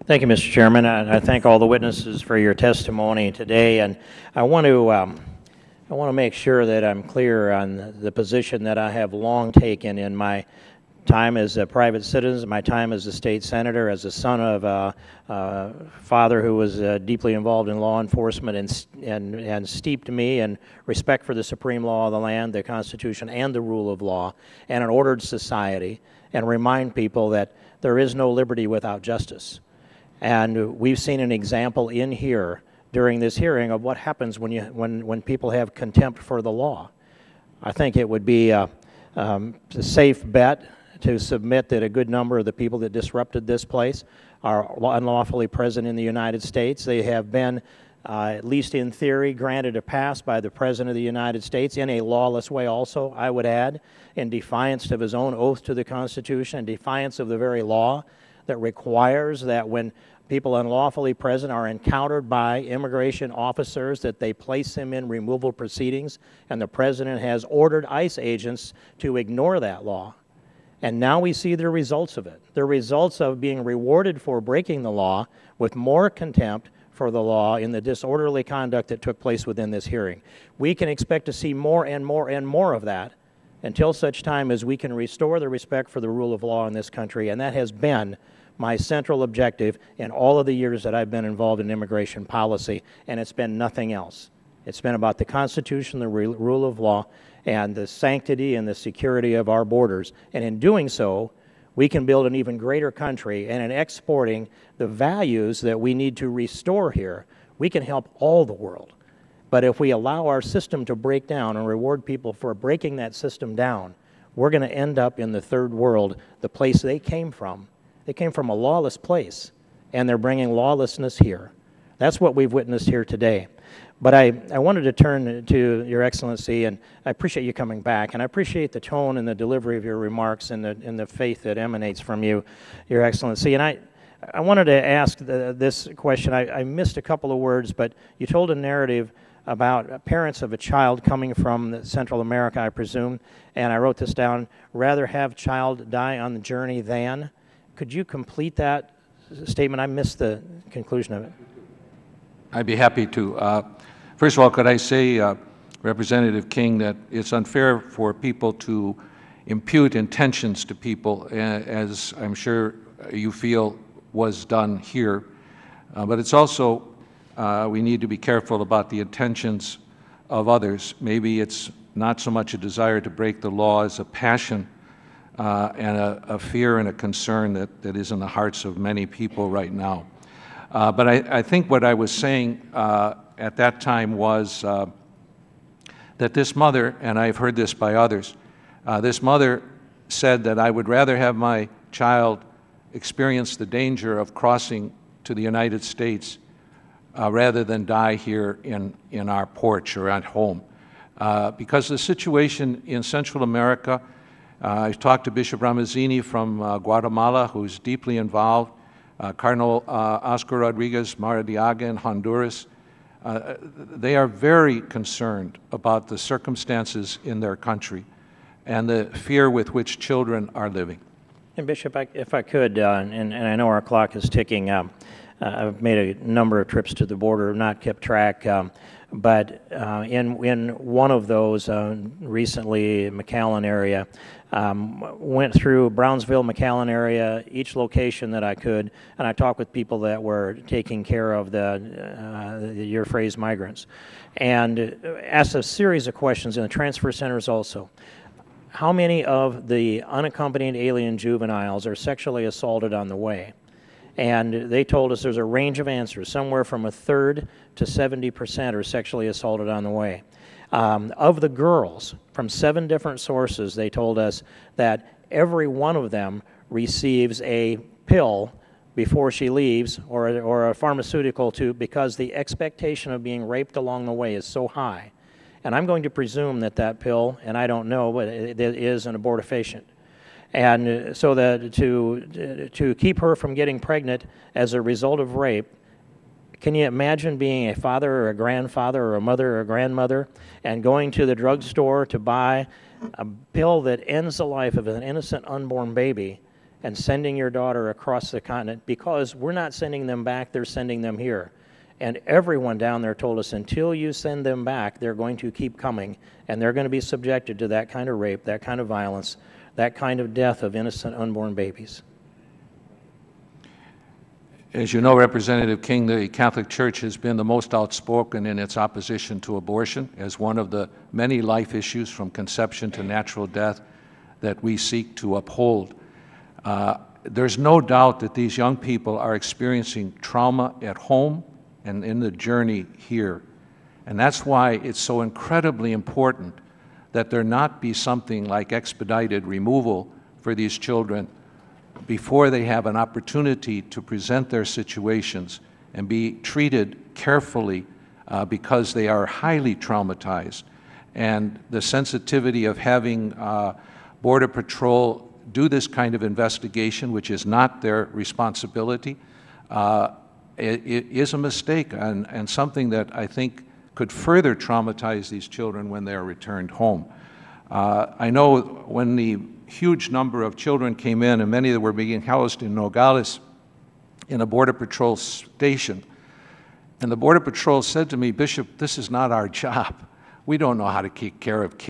Thank you, Mr. Chairman. I thank all the witnesses for your testimony today, and I want to make sure that I'm clear on the position that I have long taken in my time as a private citizen, my time as a state senator, as a son of a father who was deeply involved in law enforcement and steeped me in respect for the supreme law of the land, the Constitution, and the rule of law, and an ordered society, and remind people that there is no liberty without justice. And we've seen an example in here during this hearing of what happens when people have contempt for the law. I think it would be a safe bet to submit that a good number of the people that disrupted this place are unlawfully present in the United States. They have been, at least in theory, granted a pass by the President of the United States in a lawless way also, I would add, in defiance of his own oath to the Constitution, in defiance of the very law that requires that when people unlawfully present are encountered by immigration officers that they place them in removal proceedings, and the President has ordered ICE agents to ignore that law. And now we see the results of it, the results of being rewarded for breaking the law with more contempt for the law in the disorderly conduct that took place within this hearing. We can expect to see more and more and more of that until such time as we can restore the respect for the rule of law in this country, and that has been my central objective in all of the years that I've been involved in immigration policy, and it's been nothing else. It's been about the Constitution, the rule of law, and the sanctity and the security of our borders. And in doing so, we can build an even greater country, and in exporting the values that we need to restore here, we can help all the world. But if we allow our system to break down and reward people for breaking that system down, we're going to end up in the third world, the place they came from. They came from a lawless place, and they're bringing lawlessness here. That's what we've witnessed here today. But I wanted to turn to Your Excellency, and I appreciate you coming back, and I appreciate the tone and the delivery of your remarks and the faith that emanates from you, Your Excellency. And I wanted to ask this question. I missed a couple of words, but you told a narrative about parents of a child coming from Central America, I presume, and I wrote this down, rather have child die on the journey than. Could you complete that statement? I missed the conclusion of it. I'd be happy to. First of all, could I say, Representative King, that it's unfair for people to impute intentions to people, as I'm sure you feel was done here. But it's also, we need to be careful about the intentions of others. Maybe it's not so much a desire to break the law as a passion and a fear and a concern that is in the hearts of many people right now. But I think what I was saying at that time was that this mother, and I've heard this by others, this mother said that I would rather have my child experience the danger of crossing to the United States rather than die here in our porch or at home. Because the situation in Central America, I've talked to Bishop Ramazzini from Guatemala, who's deeply involved, Cardinal Oscar Rodriguez Maradiaga in Honduras. They are very concerned about the circumstances in their country and the fear with which children are living. And Bishop, if I could, and I know our clock is ticking, I've made a number of trips to the border, not kept track, but in one of those, recently, McAllen area, went through Brownsville, McAllen area, each location that I could, and I talked with people that were taking care of your phrase, migrants, and asked a series of questions in the transfer centers also. How many of the unaccompanied alien juveniles are sexually assaulted on the way? And they told us there's a range of answers, somewhere from 1/3 to 70% are sexually assaulted on the way. Of the girls, from 7 different sources, they told us that every one of them receives a pill before she leaves, or a pharmaceutical because the expectation of being raped along the way is so high. And I'm going to presume that that pill, and I don't know, but it is an abortifacient. And so that to keep her from getting pregnant as a result of rape, can you imagine being a father or a grandfather or a mother or a grandmother and going to the drugstore to buy a pill that ends the life of an innocent unborn baby and sending your daughter across the continent, because we're not sending them back, they're sending them here. And everyone down there told us, until you send them back, they're going to keep coming, and they're going to be subjected to that kind of rape, that kind of violence, that kind of death of innocent unborn babies. As you know, Representative King, the Catholic Church has been the most outspoken in its opposition to abortion as one of the many life issues from conception to natural death that we seek to uphold. There's no doubt that these young people are experiencing trauma at home and in the journey here. And that's why it's so incredibly important that there not be something like expedited removal for these children before they have an opportunity to present their situations and be treated carefully because they are highly traumatized. And the sensitivity of having Border Patrol do this kind of investigation, which is not their responsibility, it is a mistake and something that I think could further traumatize these children when they are returned home. I know when the huge number of children came in, and many that were being housed in Nogales in a Border Patrol station, and the Border Patrol said to me, "Bishop, this is not our job. We don't know how to take care of kids."